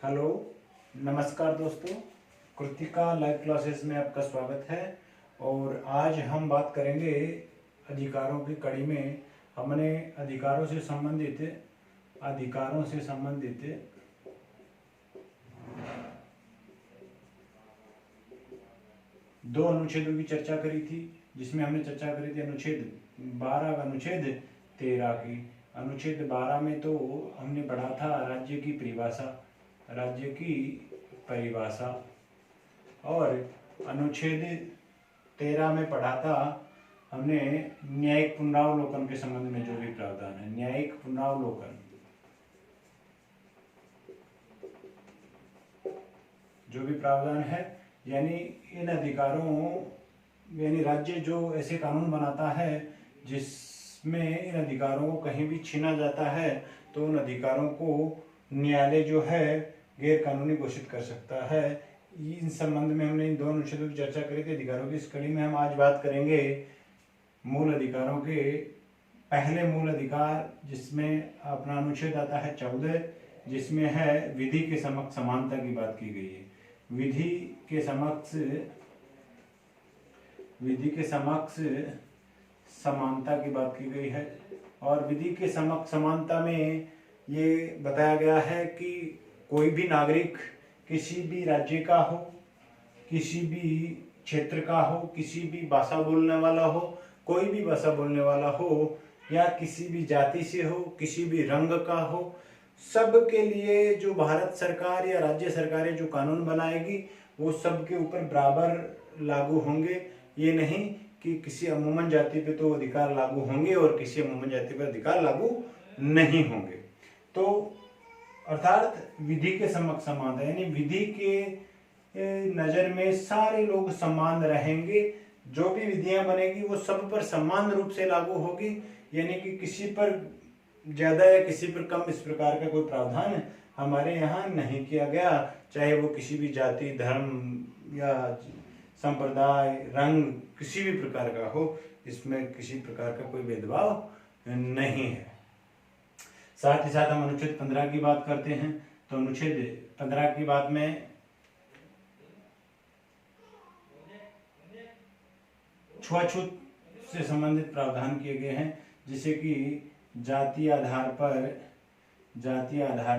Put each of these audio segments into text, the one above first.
Hello, नमस्कार दोस्तों। Kritika live classes में आपका स्वागत है। और आज हम बात करेंगे अधिकारों की कड़ी में। हमने अधिकारों से संबंधित दो अनुच्छेदों की चर्चा करी थी, जिसमें हमने चर्चा करी थी अनुच्छेद 12 का अनुच्छेद 13 की। अनुच्छेद 12 में तो हमने पढ़ा था राज्य की परिभाषा, और अनुच्छेद 13 में पढ़ा था हमने न्यायिक पुनरावलोकन के संबंध में जो भी प्रावधान है। न्यायिक पुनरावलोकन जो भी प्रावधान है, यानी इन अधिकारों, यानी राज्य जो ऐसे कानून बनाता है जिसमें इन अधिकारों को कहीं भी छीना जाता है, तो उन अधिकारों को न्यायालय जो है गैर कानूनी घोषित कर सकता है। इन संबंध में हमने इन दोनों अनुच्छेदों की चर्चा करी थी। अधिकारों की इस कड़ी में हम आज बात करेंगे मूल अधिकारों के। पहले मूल अधिकार, जिसमें अपना अनुच्छेद आता है 14, जिसमें है विधि के समक्ष समानता की बात की गई है। विधि के समक्ष समानता की बात की गई है। और विधि के समक्ष समानता में ये बताया गया है कि कोई भी नागरिक किसी भी राज्य का हो, किसी भी क्षेत्र का हो, किसी भी भाषा बोलने वाला हो, कोई भी भाषा बोलने वाला हो, या किसी भी जाति से हो, किसी भी रंग का हो, सब के लिए जो भारत सरकार या राज्य सरकारें जो कानून बनाएगी वो सब के ऊपर बराबर लागू होंगे। ये नहीं कि किसी अमूमन जाति पे तो अधिकार लागू होंगे और किसी अमूमन जाति पर अधिकार लागू नहीं होंगे। तो अर्थात विधि के समक्ष समानता, यानी विधि के नज़र में सारे लोग समान रहेंगे। जो भी विधियां बनेगी वो सब पर समान रूप से लागू होगी, यानी कि किसी पर ज़्यादा या किसी पर कम, इस प्रकार का कोई प्रावधान हमारे यहाँ नहीं किया गया। चाहे वो किसी भी जाति, धर्म या संप्रदाय, रंग, किसी भी प्रकार का हो, इसमें किसी प्रकार का कोई भेदभाव नहीं है। साथ ही साथ हम अनुच्छेद 15 की बात करते हैं। तो अनुच्छेद 15 की बात में छुआछूत से संबंधित प्रावधान किए गए हैं, जिसे कि जातीय आधार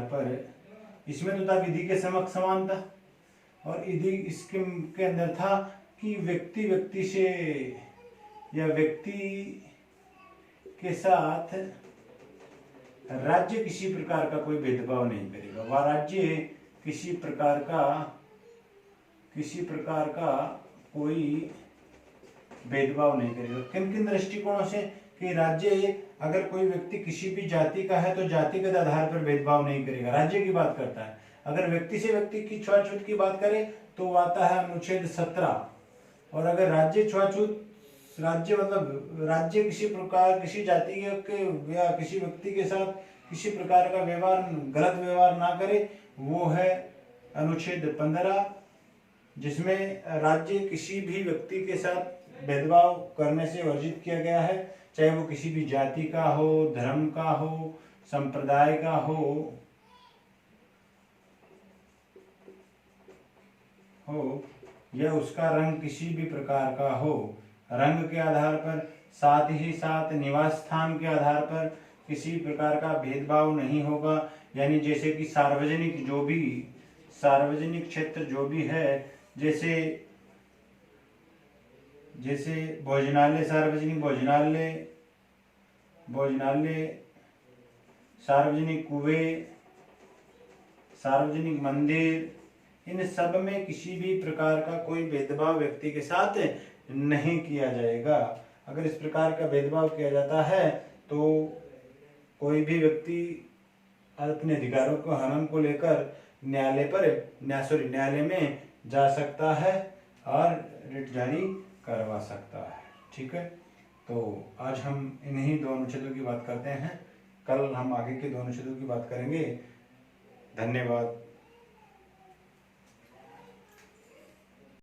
पर इसमें तो था विधि के समक्ष समानता, और इसके अंदर था कि व्यक्ति से या व्यक्ति के साथ राज्य किसी प्रकार का कोई भेदभाव नहीं करेगा। वह राज्य किसी प्रकार का कोई भेदभाव नहीं करेगा। किन किन दृष्टिकोणों से? कि राज्य, अगर कोई व्यक्ति किसी भी जाति का है तो जातिगत आधार पर भेदभाव नहीं करेगा, राज्य की बात करता है। अगर व्यक्ति से व्यक्ति की छुआछूत की बात करें तो आता है अनुच्छेद 17। और अगर राज्य मतलब राज्य किसी जाति के या किसी व्यक्ति के साथ किसी प्रकार का गलत व्यवहार ना करे, वो है अनुच्छेद 15, जिसमें राज्य किसी भी व्यक्ति के साथ भेदभाव करने से वर्जित किया गया है, चाहे वो किसी भी जाति का हो, धर्म का हो, संप्रदाय का हो या उसका रंग किसी भी प्रकार का हो, रंग के आधार पर, साथ ही साथ निवास स्थान के आधार पर किसी प्रकार का भेदभाव नहीं होगा। यानी जैसे कि सार्वजनिक क्षेत्र जो भी है, जैसे भोजनालय, सार्वजनिक भोजनालय, सार्वजनिक कुएं, सार्वजनिक मंदिर, इन सब में किसी भी प्रकार का कोई भेदभाव व्यक्ति के साथ नहीं किया जाएगा। अगर इस प्रकार का भेदभाव किया जाता है तो कोई भी व्यक्ति अपने अधिकारों को हनन को लेकर न्यायालय में जा सकता है और रिट जारी करवा सकता है। ठीक है, तो आज हम इन्हीं दो अनुच्छेदों की बात करते हैं। कल हम आगे के दो अनुच्छेदों की बात करेंगे। धन्यवाद।